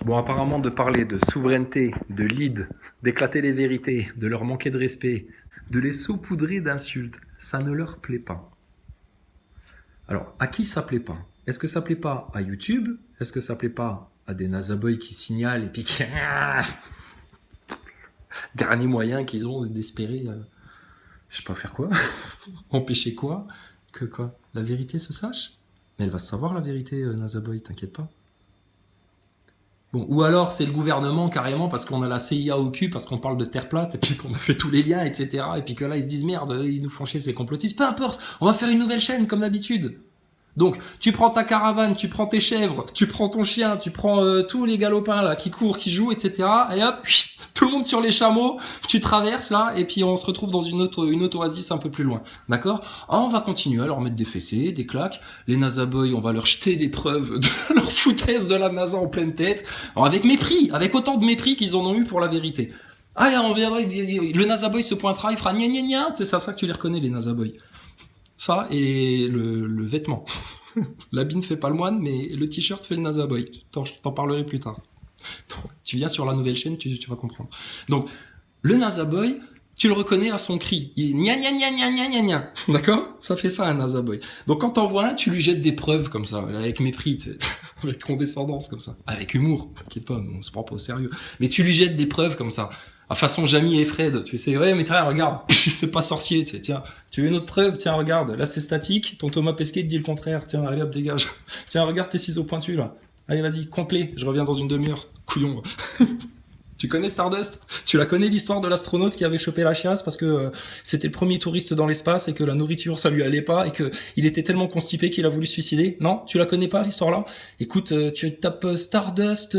Bon, apparemment, de parler de souveraineté, de lead, d'éclater les vérités, de leur manquer de respect, de les saupoudrer d'insultes, ça ne leur plaît pas. Alors, à qui ça plaît pas? Est-ce que ça plaît pas à YouTube? Est-ce que ça plaît pas à des nazaboys qui signalent et puis qui... Dernier moyen qu'ils ont d'espérer, je sais pas faire quoi, empêcher quoi, que quoi, la vérité se sache? Mais elle va se savoir la vérité, Nazaboy, t'inquiète pas. Bon, ou alors c'est le gouvernement carrément parce qu'on a la CIA au cul, parce qu'on parle de terre plate, et puis qu'on a fait tous les liens, etc. Et puis que là ils se disent merde, ils nous font chier ces complotistes. Peu importe, on va faire une nouvelle chaîne comme d'habitude. Donc, tu prends ta caravane, tu prends tes chèvres, tu prends ton chien, tu prends tous les galopins là qui courent, qui jouent, etc. Et hop, tout le monde sur les chameaux, tu traverses là, et puis on se retrouve dans une autre oasis un peu plus loin. D'accord? On va continuer à leur mettre des fessées, des claques. Les NASA-boys, on va leur jeter des preuves de leur foutaise de la NASA en pleine tête. Alors, avec mépris, avec autant de mépris qu'ils en ont eu pour la vérité. Ah, on viendrait, le NASA-boy se pointera, il fera gna gna gna. C'est ça que tu les reconnais, les NASA-boys. Ça et le vêtement. L'habit ne fait pas le moine, mais le t-shirt fait le nazaboy. Je t'en parlerai plus tard. Donc, tu viens sur la nouvelle chaîne, tu vas comprendre. Donc, le nazaboy, tu le reconnais à son cri. Il est gna gna gna gna gna gna gna. D'accord? Ça fait ça un nazaboy. Donc, quand t'en vois un, tu lui jettes des preuves comme ça, avec mépris, avec condescendance comme ça. Avec humour. T'inquiète pas, on se prend pas au sérieux. Mais tu lui jettes des preuves comme ça. À façon Jamie et Fred, tu sais, ouais, mais tiens, regarde, c'est pas sorcier, tu sais, tiens, tu veux une autre preuve, tiens, regarde, là c'est statique, ton Thomas Pesquet te dit le contraire, tiens, allez hop, dégage, tiens, regarde tes ciseaux pointus, là, allez, vas-y, complet, je reviens dans une demi-heure, couillon. Tu connais Stardust? Tu la connais l'histoire de l'astronaute qui avait chopé la chiasse parce que c'était le premier touriste dans l'espace et que la nourriture ça lui allait pas et que il était tellement constipé qu'il a voulu se suicider? Non? Tu la connais pas l'histoire là? Écoute, tu tapes Stardust...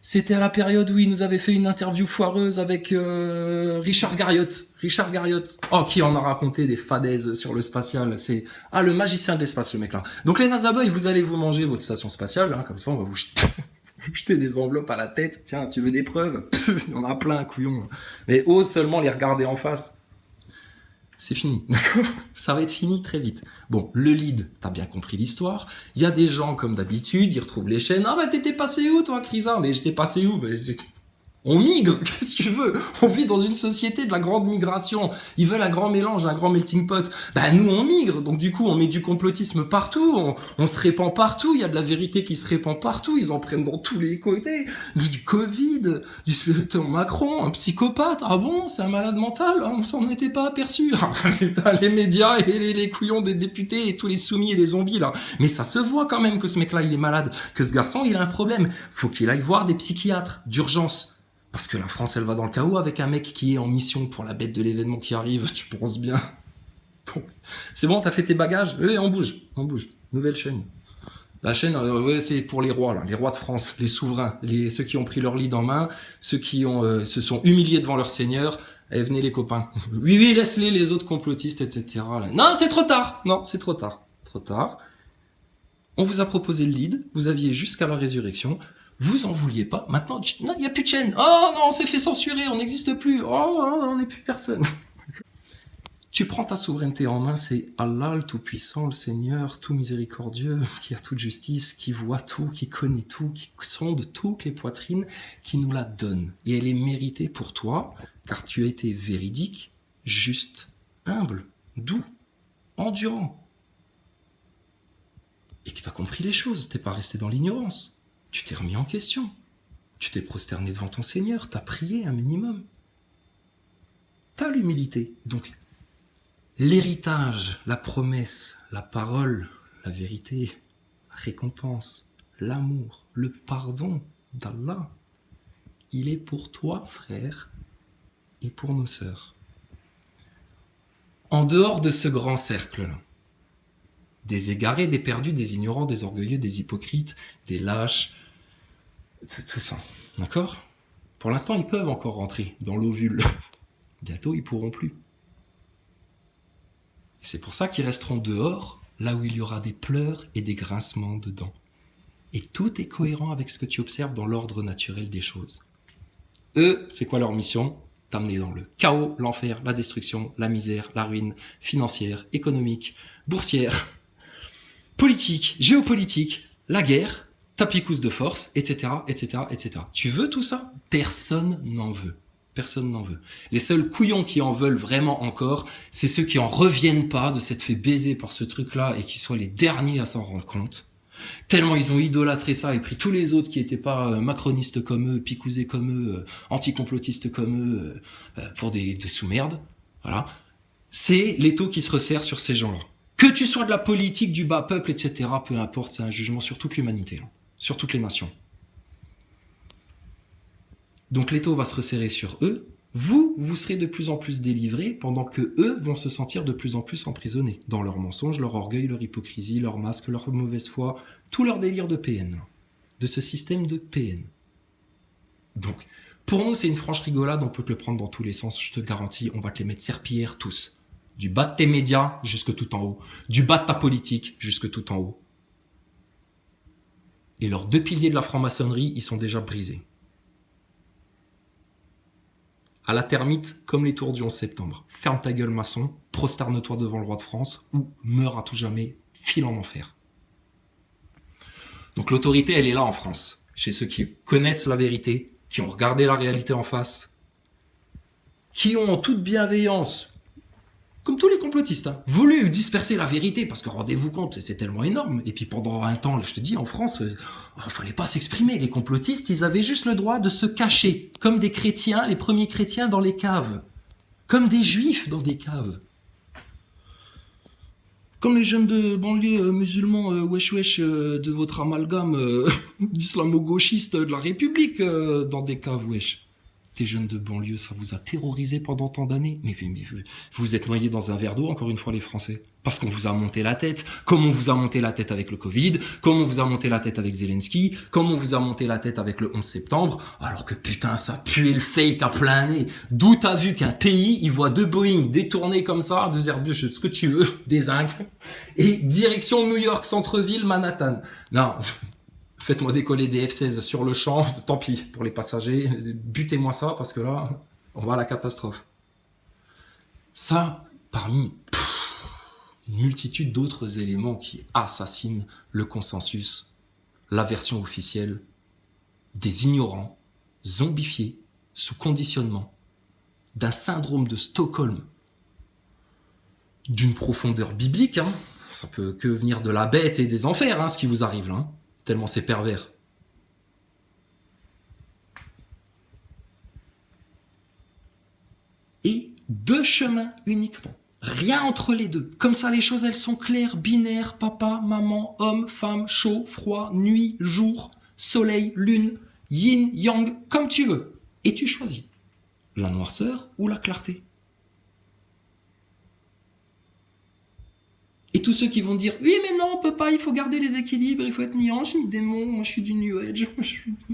C'était à la période où il nous avait fait une interview foireuse avec Richard Garriott. Richard Garriott. Oh, qui en a raconté des fadaises sur le spatial. C'est le magicien de l'espace, le mec là. Donc les NASA-boys, vous allez vous manger votre station spatiale, hein, comme ça on va vous jeter des enveloppes à la tête. Tiens, tu veux des preuves? Il y en a plein, couillon. Mais ose seulement les regarder en face. C'est fini, d'accord? Ça va être fini très vite. Bon, le lead, t'as bien compris l'histoire. Il y a des gens, comme d'habitude, ils retrouvent les chaînes. Ah bah t'étais passé où toi, Crisa? Mais j'étais passé où? On migre, qu'est-ce que tu veux? On vit dans une société de la grande migration. Ils veulent un grand mélange, un grand melting pot. Bah nous on migre, donc du coup on met du complotisme partout, on se répand partout, il y a de la vérité qui se répand partout, ils en prennent dans tous les côtés. Du Covid, du Macron, un psychopathe, ah bon, c'est un malade mental, on s'en était pas aperçu. Les médias et les couillons des députés et tous les soumis et les zombies là. Mais ça se voit quand même que ce mec-là il est malade, que ce garçon il a un problème. Faut qu'il aille voir des psychiatres d'urgence. Parce que la France, elle va dans le chaos avec un mec qui est en mission pour la bête de l'événement qui arrive, tu penses bien. Donc, c'est bon, t'as fait tes bagages? Oui, on bouge. Nouvelle chaîne. La chaîne, ouais, c'est pour les rois, là, les rois de France, les souverains, ceux qui ont pris leur lead en main, ceux qui se sont humiliés devant leur seigneur. Eh, venez les copains. Oui, laisse-les, les autres complotistes, etc. Là. Non, c'est trop tard. Non, c'est trop tard. Trop tard. On vous a proposé le lead, vous aviez jusqu'à la résurrection. Vous en vouliez pas. Maintenant, non, il n'y a plus de chaîne. Oh non, on s'est fait censurer, on n'existe plus. Oh, on n'est plus personne. Tu prends ta souveraineté en main, c'est Allah, le Tout-Puissant, le Seigneur, tout miséricordieux, qui a toute justice, qui voit tout, qui connaît tout, qui sonde toutes les poitrines, qui nous la donne. Et elle est méritée pour toi, car tu as été véridique, juste, humble, doux, endurant. Et que tu as compris les choses, t'es pas resté dans l'ignorance. Tu t'es remis en question. Tu t'es prosterné devant ton Seigneur. T'as prié un minimum. T'as l'humilité. Donc, l'héritage, la promesse, la parole, la vérité, la récompense, l'amour, le pardon d'Allah, il est pour toi, frère, et pour nos sœurs. En dehors de ce grand cercle-là, des égarés, des perdus, des ignorants, des orgueilleux, des hypocrites, des lâches, tout ça, d'accord? Pour l'instant, ils peuvent encore rentrer dans l'ovule. Bientôt, ils pourront plus. Et c'est pour ça qu'ils resteront dehors, là où il y aura des pleurs et des grincements dedans. Et tout est cohérent avec ce que tu observes dans l'ordre naturel des choses. Eux, c'est quoi leur mission? T'amener dans le chaos, l'enfer, la destruction, la misère, la ruine financière, économique, boursière, politique, géopolitique, la guerre, ta picouse de force, etc., etc., etc. Tu veux tout ça? Personne n'en veut. Personne n'en veut. Les seuls couillons qui en veulent vraiment encore, c'est ceux qui en reviennent pas de s'être fait baiser par ce truc-là et qui soient les derniers à s'en rendre compte. Tellement ils ont idolâtré ça et pris tous les autres qui étaient pas macronistes comme eux, picousés comme eux, anticomplotistes comme eux, pour des sous-merdes. Voilà. C'est l'étau qui se resserre sur ces gens-là. Que tu sois de la politique, du bas peuple, etc., peu importe, c'est un jugement sur toute l'humanité, sur toutes les nations. Donc l'étau va se resserrer sur eux. Vous serez de plus en plus délivrés pendant que eux vont se sentir de plus en plus emprisonnés dans leurs mensonges, leur orgueil, leur hypocrisie, leur masque, leur mauvaise foi, tout leur délire de PN, de ce système de PN. Donc, pour nous, c'est une franche rigolade, on peut te le prendre dans tous les sens, je te garantis, on va te les mettre serpillères tous. Du bas de tes médias jusque tout en haut, du bas de ta politique jusque tout en haut. Et leurs deux piliers de la franc-maçonnerie, ils sont déjà brisés. À la termite, comme les tours du 11 septembre. Ferme ta gueule, maçon, prosterne-toi devant le roi de France, ou meurs à tout jamais, file en enfer. Donc l'autorité, elle est là en France, chez ceux qui connaissent la vérité, qui ont regardé la réalité en face, qui ont en toute bienveillance, comme tous les complotistes, voulu disperser la vérité, parce que rendez-vous compte, c'est tellement énorme. Et puis pendant un temps, je te dis, en France, il fallait pas s'exprimer. Les complotistes, ils avaient juste le droit de se cacher, comme des chrétiens, les premiers chrétiens dans les caves, comme des juifs dans des caves. Comme les jeunes de banlieue musulmans, wesh wesh, de votre amalgame d'islamo-gauchiste de la République, dans des caves, wesh. Des jeunes de banlieue, ça vous a terrorisé pendant tant d'années. Mais vous êtes noyés dans un verre d'eau, encore une fois, les Français. Parce qu'on vous a monté la tête. Comme on vous a monté la tête avec le Covid, comme on vous a monté la tête avec Zelensky, comme on vous a monté la tête avec le 11 septembre, alors que putain, ça puait le fake à plein nez. D'où t'as vu qu'un pays, il voit deux Boeing détournés comme ça, deux Airbus, ce que tu veux, des Inques, et direction New York, centre-ville, Manhattan. Non... Faites-moi décoller des F-16 sur le champ, tant pis pour les passagers, butez-moi ça parce que là, on va à la catastrophe. Ça, parmi une multitude d'autres éléments qui assassinent le consensus, la version officielle, des ignorants, zombifiés, sous conditionnement, d'un syndrome de Stockholm, d'une profondeur biblique, ça peut que venir de la bête et des enfers, ce qui vous arrive là, tellement c'est pervers. Et deux chemins uniquement. Rien entre les deux. Comme ça, les choses, elles sont claires, binaires, papa, maman, homme, femme, chaud, froid, nuit, jour, soleil, lune, yin, yang, comme tu veux. Et tu choisis la noirceur ou la clarté. Et tous ceux qui vont dire « Oui, mais non, on peut pas, il faut garder les équilibres, il faut être mi-ange, mi-démon, moi je suis du New Age,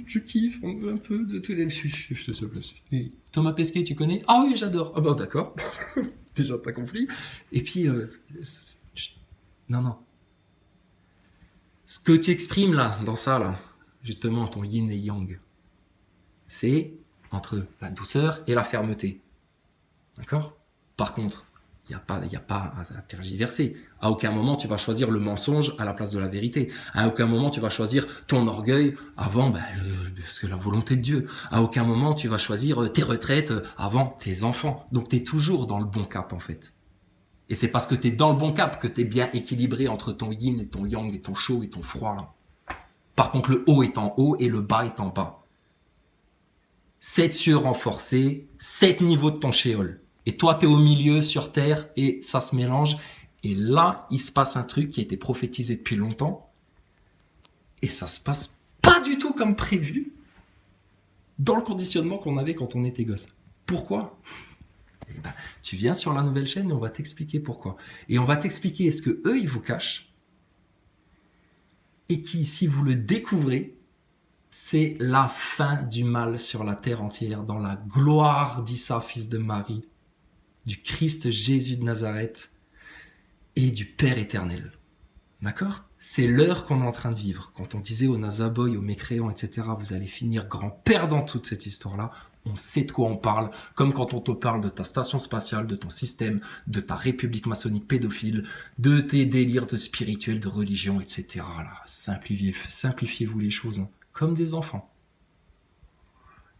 je kiffe un peu de tout. » Thomas Pesquet, tu connais? Ah oui, j'adore. Ah bon, d'accord. Déjà, t'as compris. Et puis, non. Ce que tu exprimes là, dans ça, là, justement, ton yin et yang, c'est entre la douceur et la fermeté. D'accord? Par contre, il n'y a pas à tergiverser. À aucun moment, tu vas choisir le mensonge à la place de la vérité. À aucun moment, tu vas choisir ton orgueil avant parce que la volonté de Dieu. À aucun moment, tu vas choisir tes retraites avant tes enfants. Donc, tu es toujours dans le bon cap, en fait. Et c'est parce que tu es dans le bon cap que tu es bien équilibré entre ton yin et ton yang et ton chaud et ton froid, là. Par contre, le haut est en haut et le bas est en bas. 7 cieux renforcés, 7 niveaux de ton shéol. Et toi, tu es au milieu, sur Terre, et ça se mélange. Et là, il se passe un truc qui a été prophétisé depuis longtemps. Et ça se passe pas du tout comme prévu dans le conditionnement qu'on avait quand on était gosse. Pourquoi? Tu viens sur la nouvelle chaîne et on va t'expliquer pourquoi. Et on va t'expliquer ce que eux, ils vous cachent. Et qui, si vous le découvrez, c'est la fin du mal sur la terre entière, dans la gloire d'Issa, fils de Marie, du Christ Jésus de Nazareth et du Père éternel. D'accord? C'est l'heure qu'on est en train de vivre. Quand on disait aux Nazaboy, aux mécréants, etc., vous allez finir grand perdant toute cette histoire-là, On sait de quoi on parle, comme quand on te parle de ta station spatiale, de ton système, de ta république maçonnique pédophile, de tes délires de spirituel, de religion, etc. Là, simplifiez-vous les choses, hein, comme des enfants.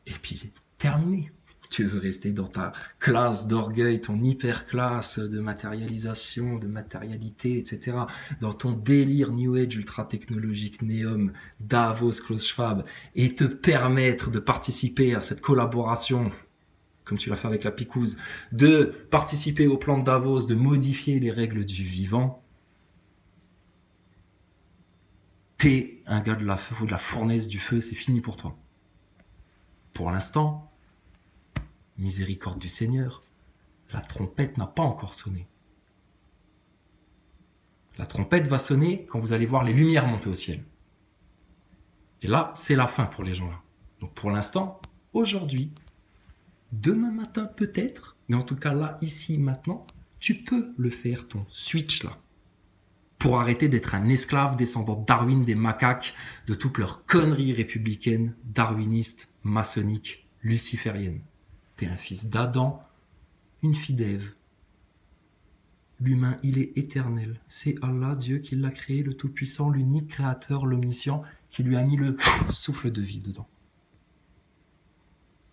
Et puis, terminé. Tu veux rester dans ta classe d'orgueil, ton hyper classe de matérialisation, de matérialité, etc. Dans ton délire New Age ultra technologique, Neom, Davos, Klaus Schwab, et te permettre de participer à cette collaboration, comme tu l'as fait avec la picouse, de participer au plan de Davos, de modifier les règles du vivant, t'es un gars de la fournaise du feu, c'est fini pour toi. Pour l'instant, miséricorde du Seigneur, la trompette n'a pas encore sonné. La trompette va sonner quand vous allez voir les lumières monter au ciel. Et là, c'est la fin pour les gens là. Donc pour l'instant, aujourd'hui, demain matin peut-être, mais en tout cas là, ici, maintenant, tu peux le faire, ton switch là. Pour arrêter d'être un esclave descendant de Darwin, des macaques, de toutes leurs conneries républicaines, darwinistes, maçonniques, lucifériennes. T'es un fils d'Adam, une fille d'Ève. L'humain, il est éternel. C'est Allah, Dieu, qui l'a créé, le Tout-Puissant, l'unique créateur, l'omniscient, qui lui a mis le souffle de vie dedans.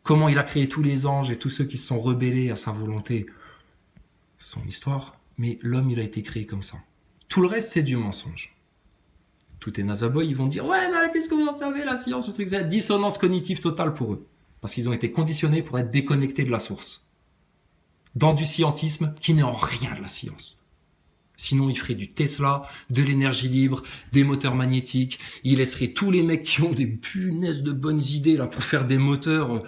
Comment il a créé tous les anges et tous ceux qui se sont rebellés à sa volonté, son histoire, mais l'homme, il a été créé comme ça. Tout le reste, c'est du mensonge. Tout est nazaboy, ils vont dire « Ouais, mais qu'est-ce que vous en savez, la science, le truc, c'est dissonance cognitive totale pour eux. » Parce qu'ils ont été conditionnés pour être déconnectés de la source. Dans du scientisme qui n'est en rien de la science. Sinon, ils feraient du Tesla, de l'énergie libre, des moteurs magnétiques. Ils laisseraient tous les mecs qui ont des punaises de bonnes idées là pour faire des moteurs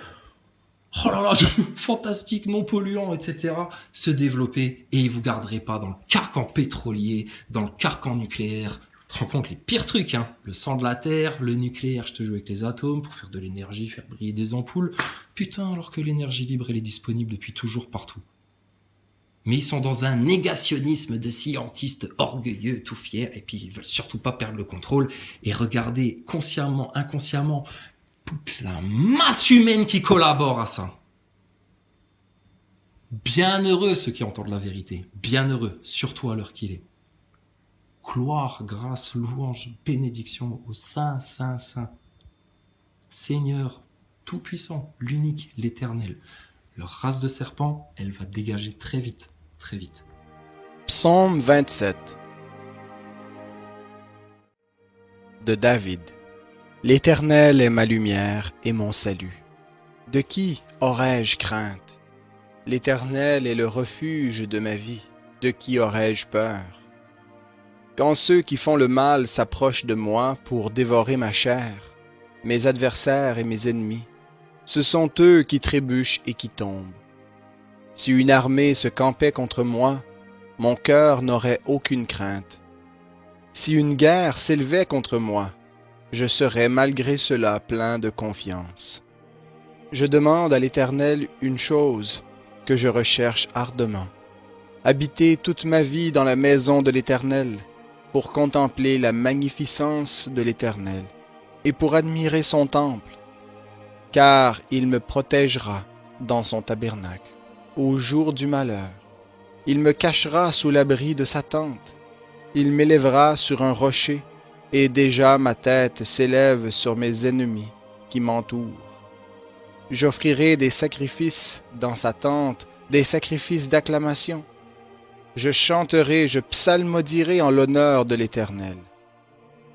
oh là là, fantastiques, non polluants, etc. se développer et ils vous garderaient pas dans le carcan pétrolier, dans le carcan nucléaire. Tu te rends compte les pires trucs, hein. Le sang de la terre, le nucléaire, je te joue avec les atomes pour faire de l'énergie, faire briller des ampoules. Putain, alors que l'énergie libre, elle est disponible depuis toujours partout. Mais ils sont dans un négationnisme de scientistes orgueilleux, tout fiers, et puis ils veulent surtout pas perdre le contrôle et regarder consciemment, inconsciemment, toute la masse humaine qui collabore à ça. Bienheureux ceux qui entendent la vérité, bienheureux, surtout à l'heure qu'il est. Gloire, grâce, louange, bénédiction au Saint, Saint, Saint. Seigneur, tout-puissant, l'unique, l'éternel. Leur race de serpent, elle va dégager très vite, très vite. Psaume 27 de David. L'Éternel est ma lumière et mon salut. De qui aurais-je crainte? L'Éternel est le refuge de ma vie. De qui aurais-je peur? Quand ceux qui font le mal s'approchent de moi pour dévorer ma chair, mes adversaires et mes ennemis, ce sont eux qui trébuchent et qui tombent. Si une armée se campait contre moi, mon cœur n'aurait aucune crainte. Si une guerre s'élevait contre moi, je serais malgré cela plein de confiance. Je demande à l'Éternel une chose que je recherche ardemment. Habiter toute ma vie dans la maison de l'Éternel, pour contempler la magnificence de l'Éternel et pour admirer son temple, car il me protégera dans son tabernacle au jour du malheur. Il me cachera sous l'abri de sa tente. Il m'élèvera sur un rocher, et déjà ma tête s'élève sur mes ennemis qui m'entourent. J'offrirai des sacrifices dans sa tente, des sacrifices d'acclamation. Je chanterai, je psalmodierai en l'honneur de l'Éternel.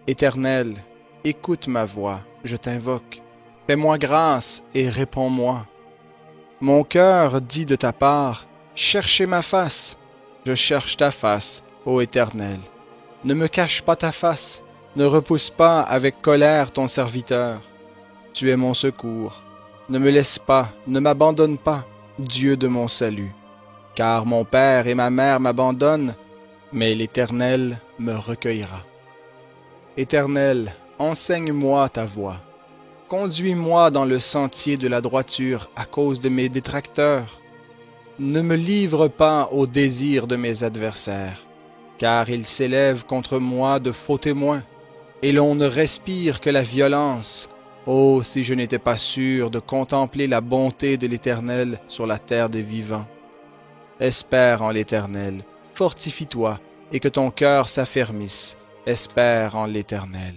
Éternel, écoute ma voix, je t'invoque. Fais-moi grâce et réponds-moi. Mon cœur dit de ta part, cherchez ma face. Je cherche ta face, ô Éternel. Ne me cache pas ta face, ne repousse pas avec colère ton serviteur. Tu es mon secours. Ne me laisse pas, ne m'abandonne pas, Dieu de mon salut. Car mon père et ma mère m'abandonnent, mais l'Éternel me recueillera. Éternel, enseigne-moi ta voie. Conduis-moi dans le sentier de la droiture à cause de mes détracteurs. Ne me livre pas au désir de mes adversaires, car ils s'élèvent contre moi de faux témoins, et l'on ne respire que la violence. Oh, si je n'étais pas sûr de contempler la bonté de l'Éternel sur la terre des vivants. Espère en l'Éternel, fortifie-toi, et que ton cœur s'affermisse. Espère en l'Éternel.